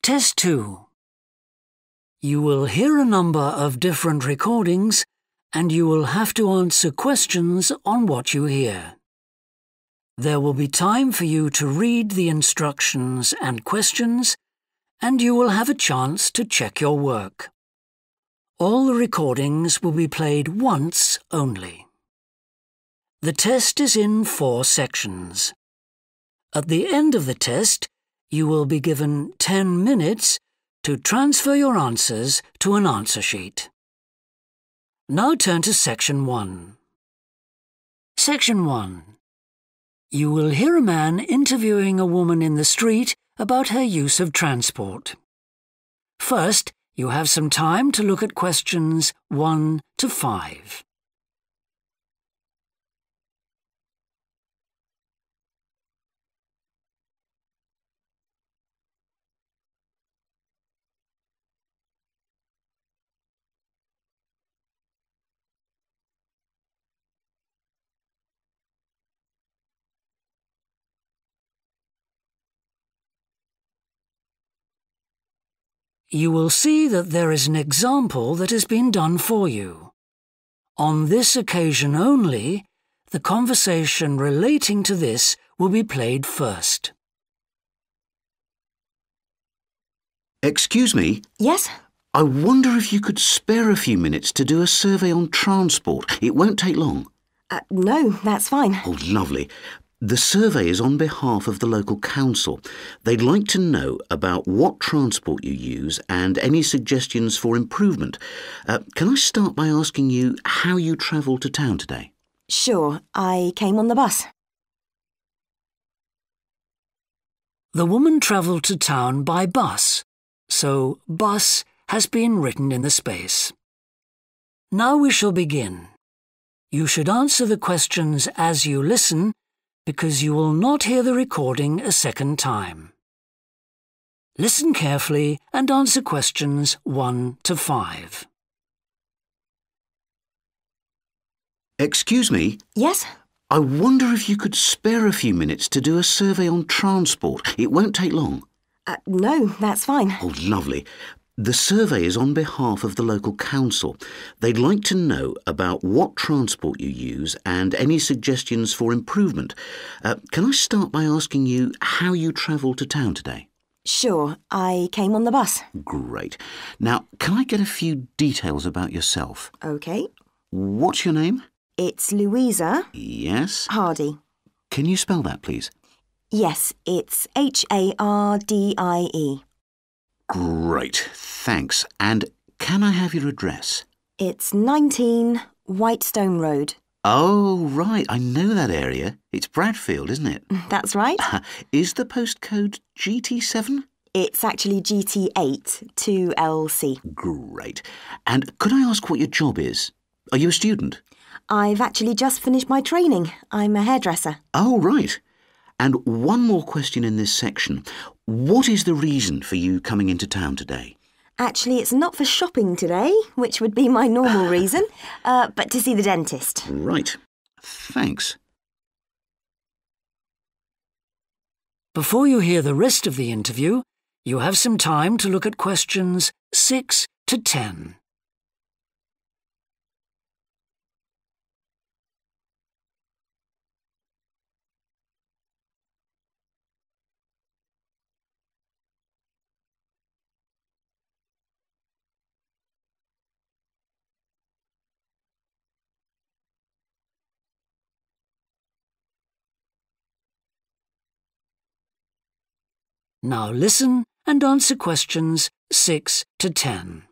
Test 2. You will hear a number of different recordings and you will have to answer questions on what you hear. There will be time for you to read the instructions and questions, and you will have a chance to check your work. All the recordings will be played once only. The test is in 4 sections. At the end of the test, you will be given 10 minutes to transfer your answers to an answer sheet. Now turn to Section 1. Section 1. You will hear a man interviewing a woman in the street about her use of transport. First, you have some time to look at questions 1 to 5. You will see that there is an example that has been done for you. On this occasion only, the conversation relating to this will be played first. Excuse me? Yes? I wonder if you could spare a few minutes to do a survey on transport. It won't take long. No, that's fine. Oh, lovely. The survey is on behalf of the local council. They'd like to know about what transport you use and any suggestions for improvement. Can I start by asking you how you travelled to town today? Sure, I came on the bus. The woman travelled to town by bus, so bus has been written in the space. Now we shall begin. You should answer the questions as you listen, because you will not hear the recording a second time. Listen carefully and answer questions 1 to 5. Excuse me? Yes? I wonder if you could spare a few minutes to do a survey on transport. It won't take long. No, that's fine. Oh, lovely. The survey is on behalf of the local council. They'd like to know about what transport you use and any suggestions for improvement. Can I start by asking you how you travelled to town today? Sure, I came on the bus. Great. Now, can I get a few details about yourself? OK. What's your name? It's Louisa. Yes. Hardy. Can you spell that, please? Yes, it's Hardie. Great, thanks. And can I have your address? It's 19 Whitestone Road. Oh, right, I know that area. It's Bradfield, isn't it? That's right. Is the postcode GT7? It's actually GT8 2LC. Great. And could I ask what your job is? Are you a student? I've actually just finished my training. I'm a hairdresser. Oh, right. And one more question in this section. What is the reason for you coming into town today? Actually, it's not for shopping today, which would be my normal reason, but to see the dentist. Right. Thanks. Before you hear the rest of the interview, you have some time to look at questions 6 to 10. Now listen and answer questions 6 to 10.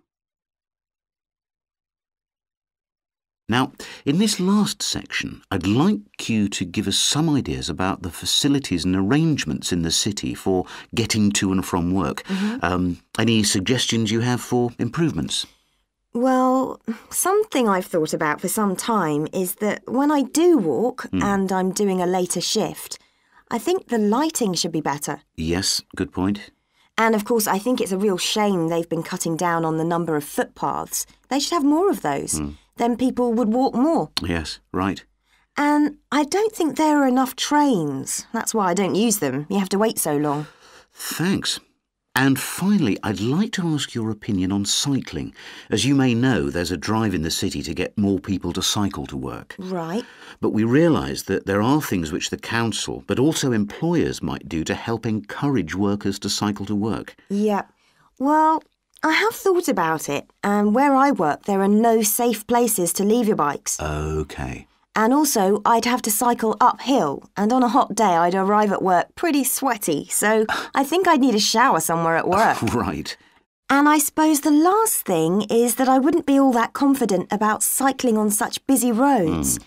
Now, in this last section, I'd like you to give us some ideas about the facilities and arrangements in the city for getting to and from work. Any suggestions you have for improvements? Well, something I've thought about for some time is that when I do walk and I'm doing a later shift, I think the lighting should be better. Yes, good point. And of course, I think it's a real shame they've been cutting down on the number of footpaths. They should have more of those. Then people would walk more. Yes, right. And I don't think there are enough trains. That's why I don't use them. You have to wait so long. Thanks. And finally, I'd like to ask your opinion on cycling. As you may know, there's a drive in the city to get more people to cycle to work. Right. But we realise that there are things which the council, but also employers might do to help encourage workers to cycle to work. Yeah. Well, I have thought about it, and where I work, there are no safe places to leave your bikes. OK. And also, I'd have to cycle uphill, and on a hot day, I'd arrive at work pretty sweaty, so I think I'd need a shower somewhere at work. Right. And I suppose the last thing is that I wouldn't be all that confident about cycling on such busy roads.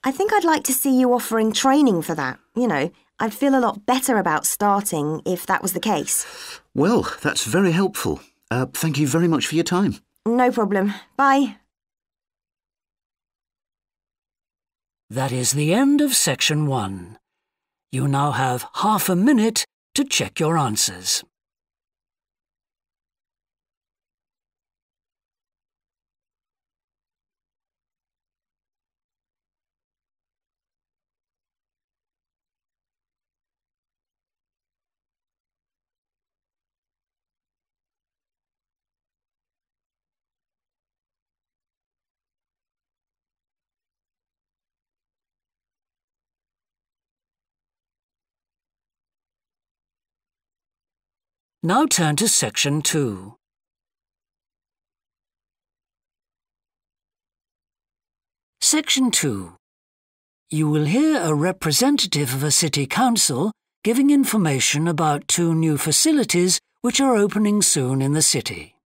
I think I'd like to see you offering training for that. You know, I'd feel a lot better about starting if that was the case. Well, that's very helpful. Thank you very much for your time. No problem. Bye. That is the end of section 1. You now have half a minute to check your answers. Now turn to section 2. Section 2. You will hear a representative of a city council giving information about 2 new facilities which are opening soon in the city.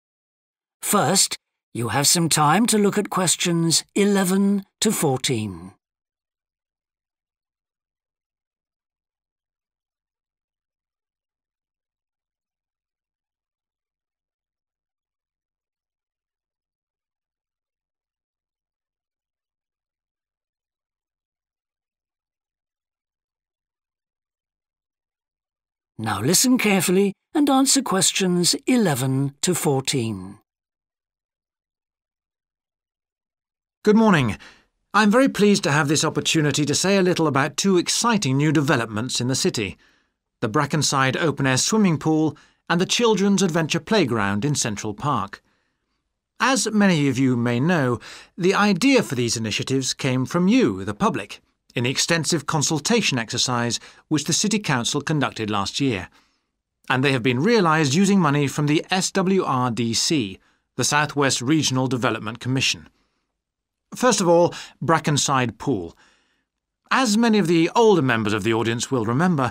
First, you have some time to look at questions 11 to 14. Now listen carefully and answer questions 11 to 14. Good morning. I'm very pleased to have this opportunity to say a little about 2 exciting new developments in the city: the Brackenside open-air swimming pool and the Children's Adventure Playground in Central Park. As many of you may know, the idea for these initiatives came from you, the public, in the extensive consultation exercise which the City Council conducted last year. And they have been realised using money from the SWRDC, the South West Regional Development Commission. First of all, Brackenside Pool. As many of the older members of the audience will remember,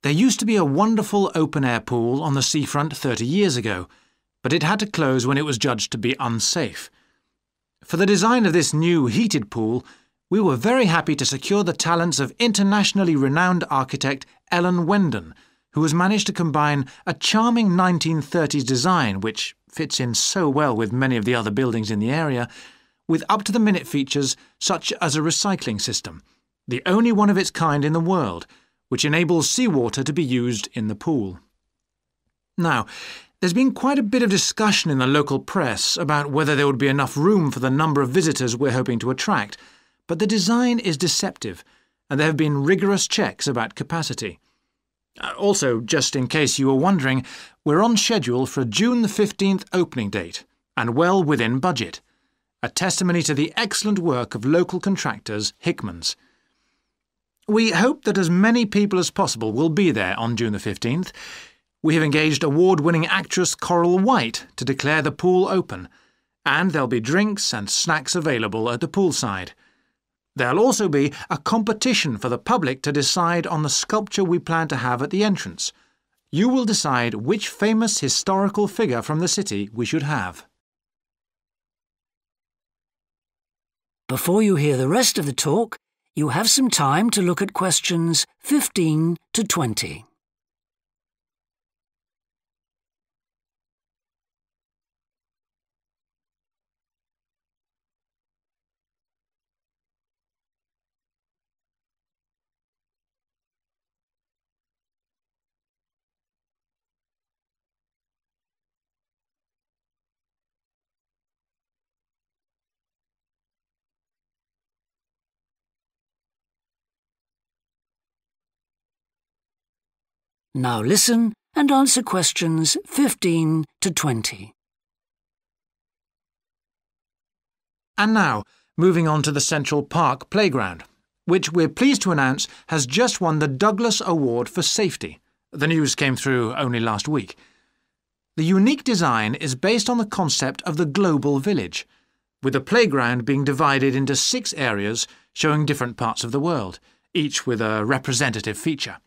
there used to be a wonderful open-air pool on the seafront 30 years ago, but it had to close when it was judged to be unsafe. For the design of this new heated pool, we were very happy to secure the talents of internationally renowned architect Ellen Wendon, who has managed to combine a charming 1930s design, which fits in so well with many of the other buildings in the area, with up-to-the-minute features such as a recycling system, the only one of its kind in the world, which enables seawater to be used in the pool. Now, there's been quite a bit of discussion in the local press about whether there would be enough room for the number of visitors we're hoping to attract, but the design is deceptive, and there have been rigorous checks about capacity. Also, just in case you were wondering, we're on schedule for a June the 15th opening date, and well within budget, a testimony to the excellent work of local contractors Hickman's. We hope that as many people as possible will be there on June the 15th. We have engaged award-winning actress Coral White to declare the pool open, and there'll be drinks and snacks available at the poolside. There'll also be a competition for the public to decide on the sculpture we plan to have at the entrance. You will decide which famous historical figure from the city we should have. Before you hear the rest of the talk, you have some time to look at questions 15 to 20. Now listen and answer questions 15 to 20. And now, moving on to the Central Park Playground, which we're pleased to announce has just won the Douglas Award for Safety. The news came through only last week. The unique design is based on the concept of the global village, with the playground being divided into 6 areas showing different parts of the world, each with a representative feature.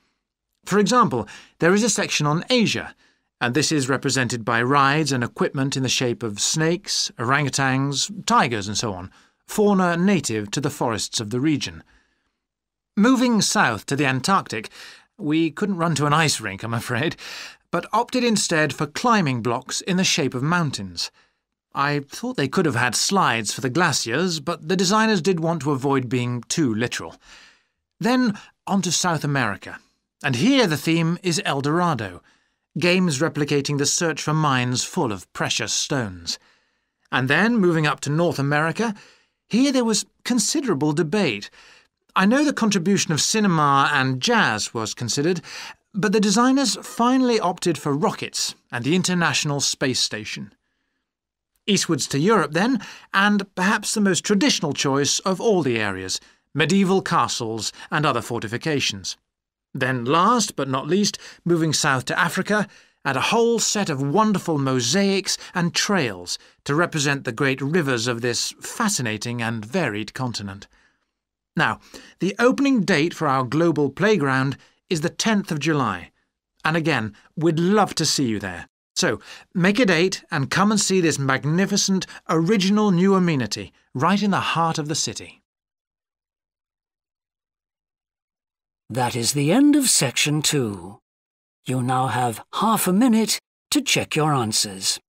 For example, there is a section on Asia, and this is represented by rides and equipment in the shape of snakes, orangutans, tigers and so on, fauna native to the forests of the region. Moving south to the Antarctic, we couldn't run to an ice rink, I'm afraid, but opted instead for climbing blocks in the shape of mountains. I thought they could have had slides for the glaciers, but the designers did want to avoid being too literal. Then on to South America, and here the theme is El Dorado, games replicating the search for mines full of precious stones. And then, moving up to North America, here there was considerable debate. I know the contribution of cinema and jazz was considered, but the designers finally opted for rockets and the International Space Station. Eastwards to Europe then, and perhaps the most traditional choice of all the areas, medieval castles and other fortifications. Then last but not least, moving south to Africa, and a whole set of wonderful mosaics and trails to represent the great rivers of this fascinating and varied continent. Now, the opening date for our global playground is the 10th of July, and again, we'd love to see you there. So, make a date and come and see this magnificent, original new amenity right in the heart of the city. That is the end of Section 2. You now have half a minute to check your answers.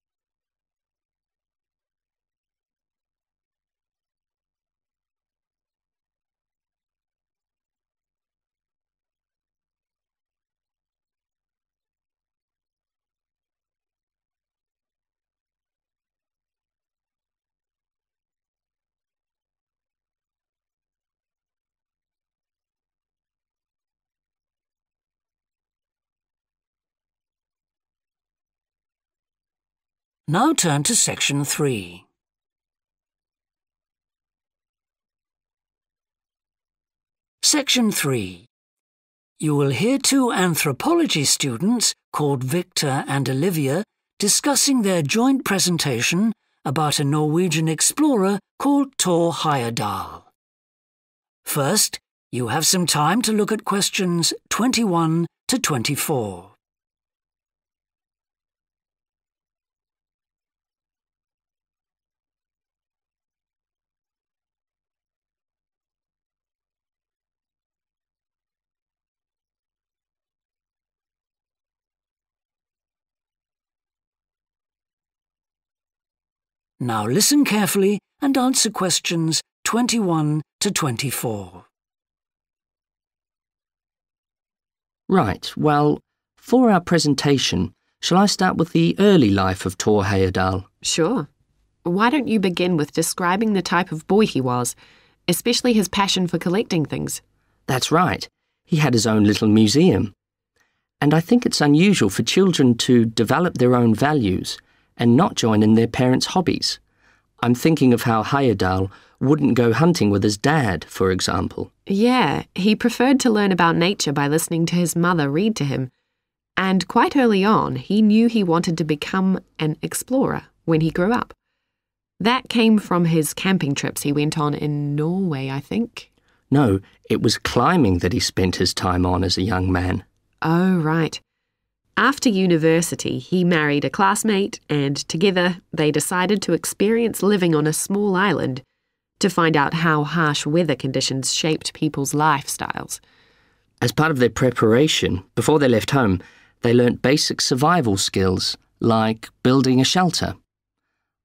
Now turn to Section 3. Section 3. You will hear 2 anthropology students called Victor and Olivia discussing their joint presentation about a Norwegian explorer called Thor Heyerdahl. First, you have some time to look at questions 21 to 24. Now listen carefully and answer questions 21 to 24. Right, well, for our presentation, shall I start with the early life of Thor Heyerdahl? Sure. Why don't you begin with describing the type of boy he was, especially his passion for collecting things? That's right. He had his own little museum. And I think it's unusual for children to develop their own values and not join in their parents' hobbies. I'm thinking of how Heyerdahl wouldn't go hunting with his dad, for example. Yeah, he preferred to learn about nature by listening to his mother read to him. And quite early on, he knew he wanted to become an explorer when he grew up. That came from his camping trips he went on in Norway, I think. No, it was climbing that he spent his time on as a young man. Oh, right. After university, he married a classmate, and together they decided to experience living on a small island to find out how harsh weather conditions shaped people's lifestyles. As part of their preparation, before they left home, they learnt basic survival skills, like building a shelter.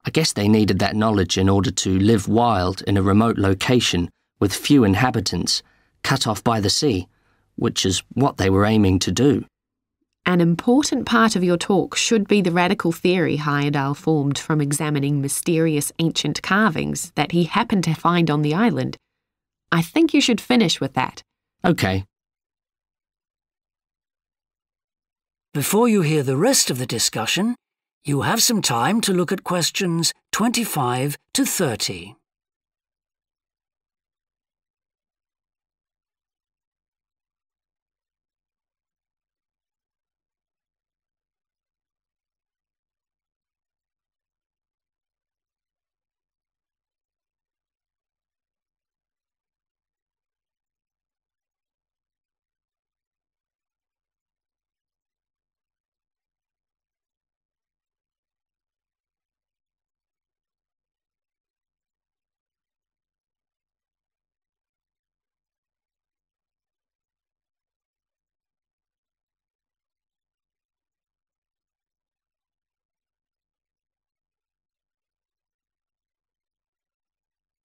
I guess they needed that knowledge in order to live wild in a remote location with few inhabitants, cut off by the sea, which is what they were aiming to do. An important part of your talk should be the radical theory Heyerdahl formed from examining mysterious ancient carvings that he happened to find on the island. I think you should finish with that. OK. Before you hear the rest of the discussion, you have some time to look at questions 25 to 30.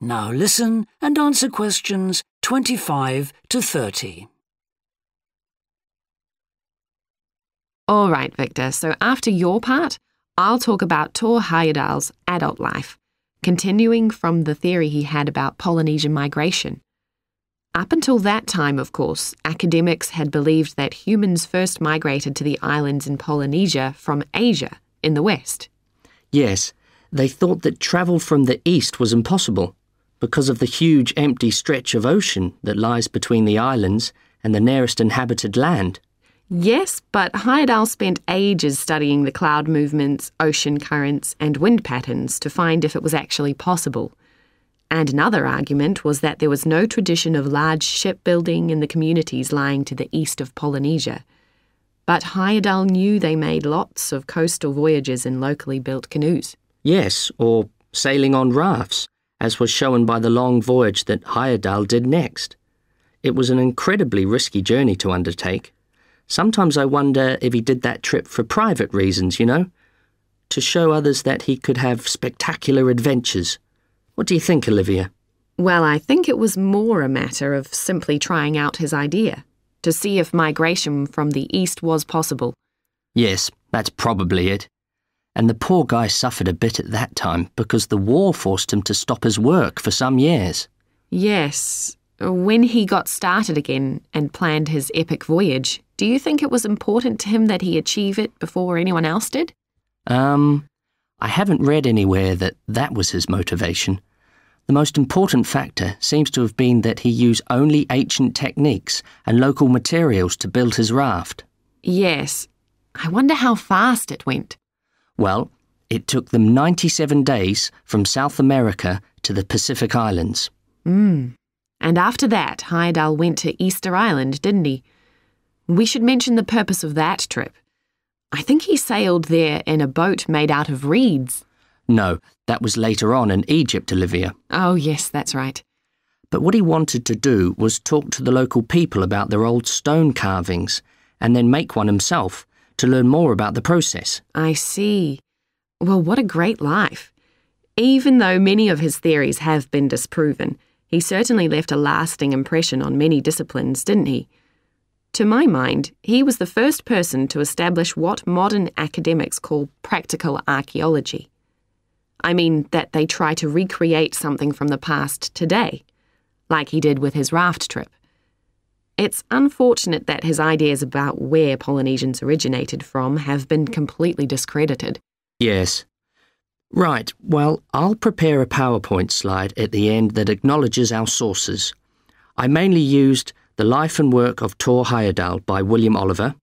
Now listen and answer questions 25 to 30. All right, Victor, so after your part, I'll talk about Thor Heyerdahl's adult life, continuing from the theory he had about Polynesian migration. Up until that time, of course, academics had believed that humans first migrated to the islands in Polynesia from Asia in the west. Yes, they thought that travel from the east was impossible because of the huge empty stretch of ocean that lies between the islands and the nearest inhabited land. Yes, but Heyerdahl spent ages studying the cloud movements, ocean currents, and wind patterns to find if it was actually possible. And another argument was that there was no tradition of large shipbuilding in the communities lying to the east of Polynesia. But Heyerdahl knew they made lots of coastal voyages in locally built canoes. Yes, or sailing on rafts, as was shown by the long voyage that Heyerdahl did next. It was an incredibly risky journey to undertake. Sometimes I wonder if he did that trip for private reasons, you know, to show others that he could have spectacular adventures. What do you think, Olivia? Well, I think it was more a matter of simply trying out his idea, to see if migration from the east was possible. Yes, that's probably it. And the poor guy suffered a bit at that time because the war forced him to stop his work for some years. Yes. When he got started again and planned his epic voyage, do you think it was important to him that he achieve it before anyone else did? I haven't read anywhere that that was his motivation. The most important factor seems to have been that he used only ancient techniques and local materials to build his raft. Yes. I wonder how fast it went. Well, it took them 97 days from South America to the Pacific Islands. And after that, Heyerdahl went to Easter Island, didn't he? We should mention the purpose of that trip. I think he sailed there in a boat made out of reeds. No, that was later on in Egypt, Olivia. Oh, yes, that's right. But what he wanted to do was talk to the local people about their old stone carvings and then make one himself to learn more about the process. I see. Well, what a great life. Even though many of his theories have been disproven, he certainly left a lasting impression on many disciplines, didn't he? To my mind, he was the first person to establish what modern academics call practical archaeology. I mean that they try to recreate something from the past today, like he did with his raft trip. It's unfortunate that his ideas about where Polynesians originated from have been completely discredited. Yes. Right, well, I'll prepare a PowerPoint slide at the end that acknowledges our sources. I mainly used The Life and Work of Thor Heyerdahl by William Oliver.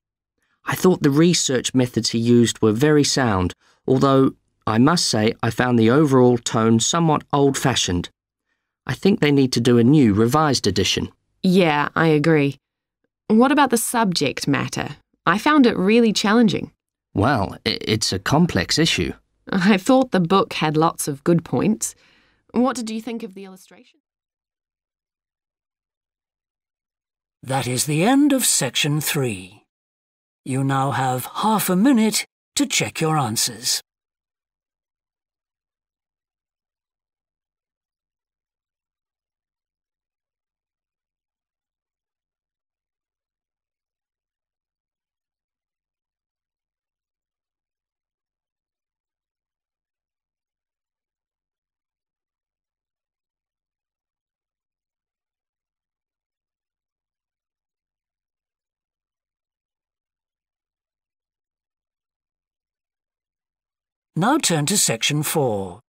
I thought the research methods he used were very sound, although I must say I found the overall tone somewhat old-fashioned. I think they need to do a new, revised edition. Yeah, I agree. What about the subject matter? I found it really challenging. Well, it's a complex issue. I thought the book had lots of good points. What did you think of the illustration? That is the end of section 3. You now have half a minute to check your answers. Now turn to Section 4.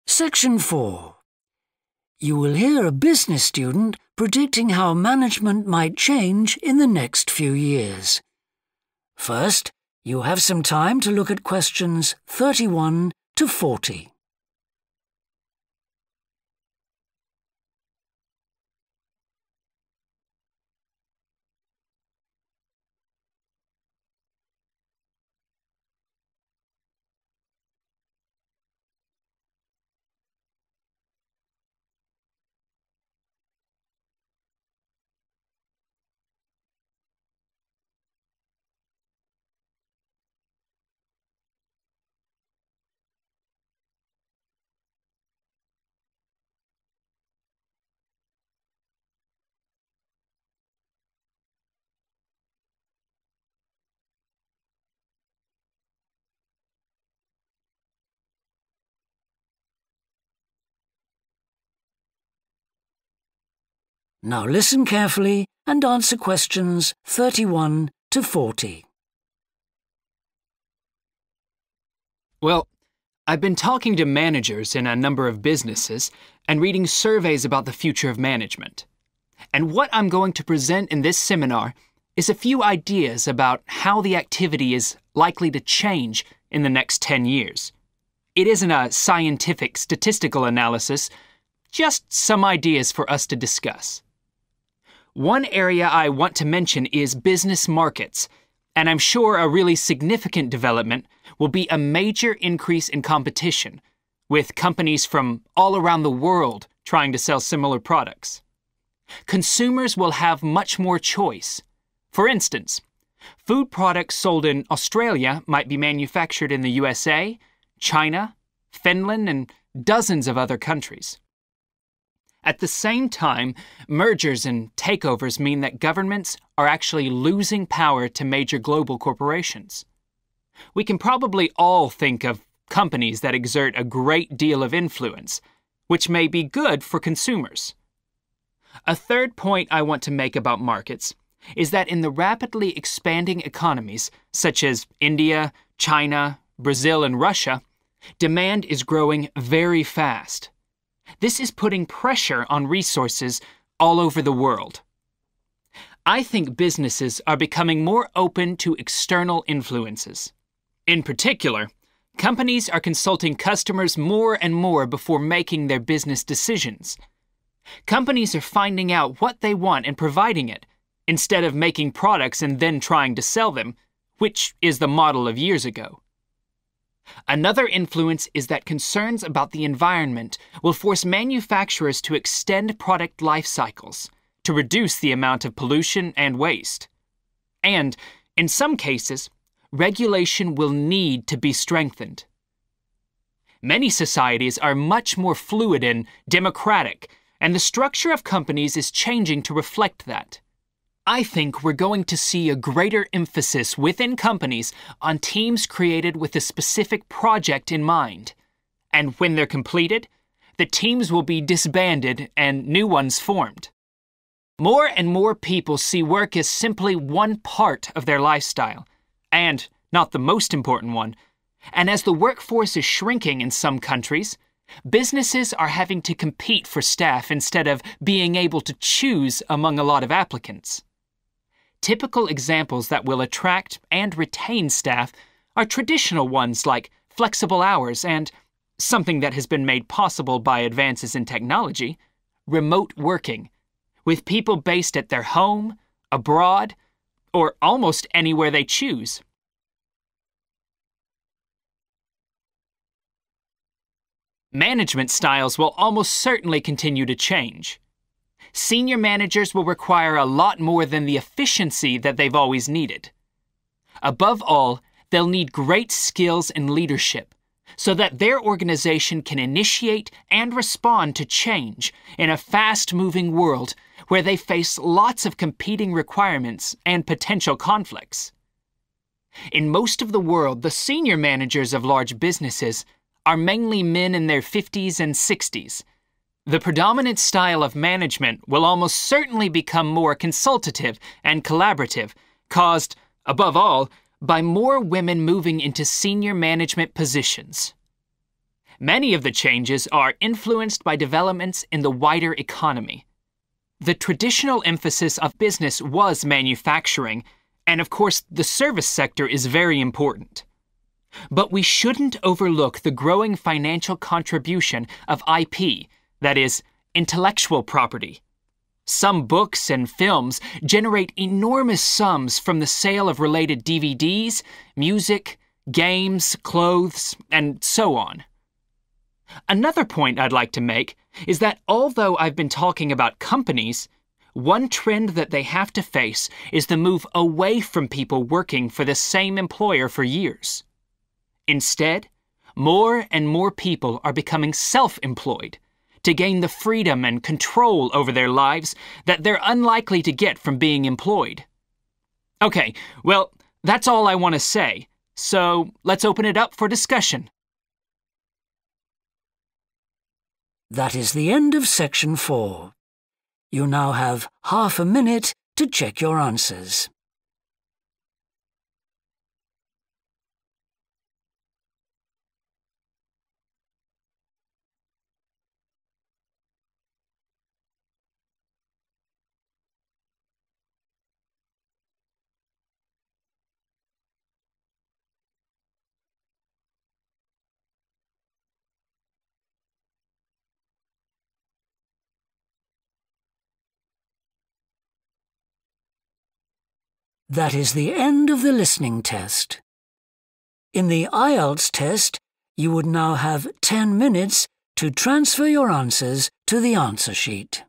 Section 4. You will hear a business student predicting how management might change in the next few years. First, you have some time to look at questions 31 to 40. Now listen carefully and answer questions 31 to 40. Well, I've been talking to managers in a number of businesses and reading surveys about the future of management. And what I'm going to present in this seminar is a few ideas about how the activity is likely to change in the next 10 years. It isn't a scientific statistical analysis, just some ideas for us to discuss. One area I want to mention is business markets, and I'm sure a really significant development will be a major increase in competition, with companies from all around the world trying to sell similar products. Consumers will have much more choice. For instance, food products sold in Australia might be manufactured in the USA, China, Finland, and dozens of other countries. At the same time, mergers and takeovers mean that governments are actually losing power to major global corporations. We can probably all think of companies that exert a great deal of influence, which may be good for consumers. A third point I want to make about markets is that in the rapidly expanding economies, such as India, China, Brazil, and Russia, demand is growing very fast. This is putting pressure on resources all over the world. I think businesses are becoming more open to external influences. In particular, companies are consulting customers more and more before making their business decisions. Companies are finding out what they want and providing it, instead of making products and then trying to sell them, which is the model of years ago. Another influence is that concerns about the environment will force manufacturers to extend product life cycles to reduce the amount of pollution and waste. And, in some cases, regulation will need to be strengthened. Many societies are much more fluid and democratic, and the structure of companies is changing to reflect that. I think we're going to see a greater emphasis within companies on teams created with a specific project in mind. And when they're completed, the teams will be disbanded and new ones formed. More and more people see work as simply one part of their lifestyle, and not the most important one. And as the workforce is shrinking in some countries, businesses are having to compete for staff instead of being able to choose among a lot of applicants. Typical examples that will attract and retain staff are traditional ones like flexible hours and, something that has been made possible by advances in technology, remote working, with people based at their home, abroad, or almost anywhere they choose. Management styles will almost certainly continue to change. Senior managers will require a lot more than the efficiency that they've always needed. Above all, they'll need great skills in leadership so that their organization can initiate and respond to change in a fast-moving world where they face lots of competing requirements and potential conflicts. In most of the world, the senior managers of large businesses are mainly men in their 50s and 60s. The predominant style of management will almost certainly become more consultative and collaborative, caused, Above all, by more women moving into senior management positions. Many of the changes are influenced by developments in the wider economy. The traditional emphasis of business was manufacturing, and of course the service sector is very important. But we shouldn't overlook the growing financial contribution of IP, that is, intellectual property. Some books and films generate enormous sums from the sale of related DVDs, music, games, clothes, and so on. Another point I'd like to make is that although I've been talking about companies, one trend that they have to face is the move away from people working for the same employer for years. Instead, more and more people are becoming self-employed to gain the freedom and control over their lives that they're unlikely to get from being employed. Okay, well, that's all I want to say, so let's open it up for discussion. That is the end of section 4. You now have half a minute to check your answers. That is the end of the listening test. In the IELTS test, you would now have 10 minutes to transfer your answers to the answer sheet.